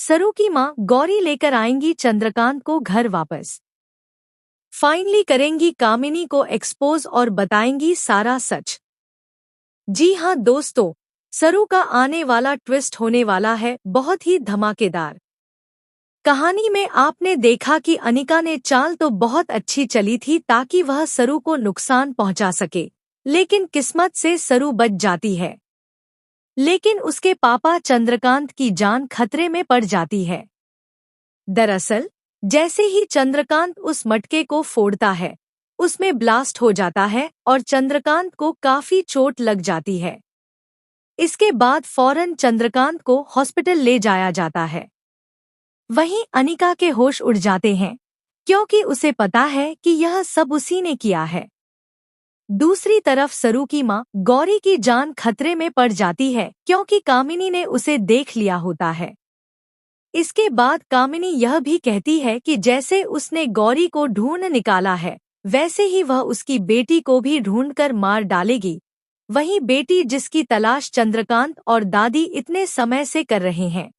सरू की माँ गौरी लेकर आएंगी चंद्रकांत को घर वापस। फाइनली करेंगी कामिनी को एक्सपोज और बताएंगी सारा सच। जी हाँ दोस्तों, सरू का आने वाला ट्विस्ट होने वाला है बहुत ही धमाकेदार। कहानी में आपने देखा कि अनिका ने चाल तो बहुत अच्छी चली थी ताकि वह सरू को नुकसान पहुंचा सके, लेकिन किस्मत से सरू बच जाती है। लेकिन उसके पापा चंद्रकांत की जान खतरे में पड़ जाती है। दरअसल जैसे ही चंद्रकांत उस मटके को फोड़ता है, उसमें ब्लास्ट हो जाता है और चंद्रकांत को काफी चोट लग जाती है। इसके बाद फौरन चंद्रकांत को हॉस्पिटल ले जाया जाता है। वहीं अनिका के होश उड़ जाते हैं क्योंकि उसे पता है कि यह सब उसी ने किया है। दूसरी तरफ सरू की माँ गौरी की जान खतरे में पड़ जाती है क्योंकि कामिनी ने उसे देख लिया होता है। इसके बाद कामिनी यह भी कहती है कि जैसे उसने गौरी को ढूंढ निकाला है, वैसे ही वह उसकी बेटी को भी ढूंढकर मार डालेगी। वही बेटी जिसकी तलाश चंद्रकांत और दादी इतने समय से कर रहे हैं।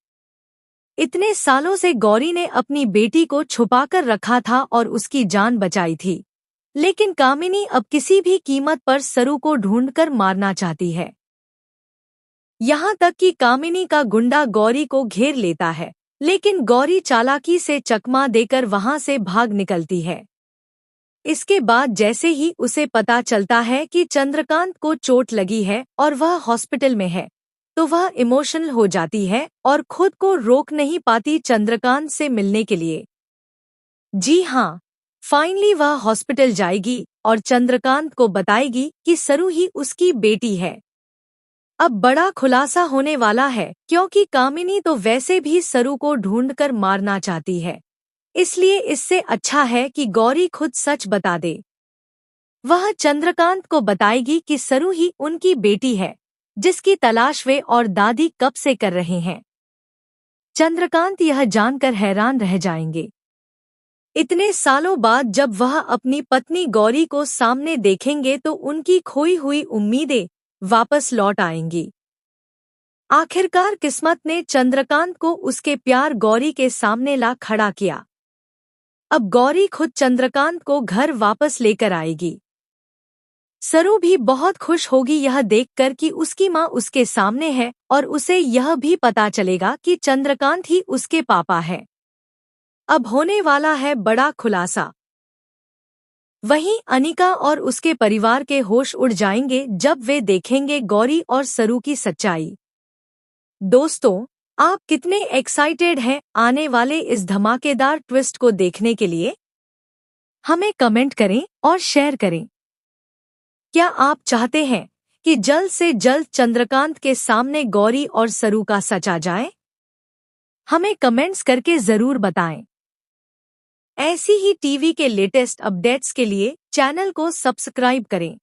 इतने सालों से गौरी ने अपनी बेटी को छुपाकर रखा था और उसकी जान बचाई थी, लेकिन कामिनी अब किसी भी कीमत पर सरू को ढूंढकर मारना चाहती है। यहाँ तक कि कामिनी का गुंडा गौरी को घेर लेता है, लेकिन गौरी चालाकी से चकमा देकर वहां से भाग निकलती है। इसके बाद जैसे ही उसे पता चलता है कि चंद्रकांत को चोट लगी है और वह हॉस्पिटल में है, तो वह इमोशनल हो जाती है और खुद को रोक नहीं पाती चंद्रकांत से मिलने के लिए। जी हाँ, फाइनली वह हॉस्पिटल जाएगी और चंद्रकांत को बताएगी कि सरू ही उसकी बेटी है। अब बड़ा खुलासा होने वाला है क्योंकि कामिनी तो वैसे भी सरू को ढूंढकर मारना चाहती है, इसलिए इससे अच्छा है कि गौरी खुद सच बता दे। वह चंद्रकांत को बताएगी कि सरू ही उनकी बेटी है, जिसकी तलाश वे और दादी कब से कर रहे हैं। चंद्रकांत यह जानकर हैरान रह जाएंगे। इतने सालों बाद जब वह अपनी पत्नी गौरी को सामने देखेंगे तो उनकी खोई हुई उम्मीदें वापस लौट आएंगी। आखिरकार किस्मत ने चंद्रकांत को उसके प्यार गौरी के सामने ला खड़ा किया। अब गौरी खुद चंद्रकांत को घर वापस लेकर आएगी। सरू भी बहुत खुश होगी यह देखकर कि उसकी माँ उसके सामने है और उसे यह भी पता चलेगा कि चंद्रकांत ही उसके पापा है। अब होने वाला है बड़ा खुलासा। वहीं अनिका और उसके परिवार के होश उड़ जाएंगे जब वे देखेंगे गौरी और सरू की सच्चाई। दोस्तों, आप कितने एक्साइटेड हैं आने वाले इस धमाकेदार ट्विस्ट को देखने के लिए? हमें कमेंट करें और शेयर करें। क्या आप चाहते हैं कि जल्द से जल्द चंद्रकांत के सामने गौरी और सरू का सच आ जाए? हमें कमेंट्स करके जरूर बताएं। ऐसी ही टीवी के लेटेस्ट अपडेट्स के लिए चैनल को सब्सक्राइब करें।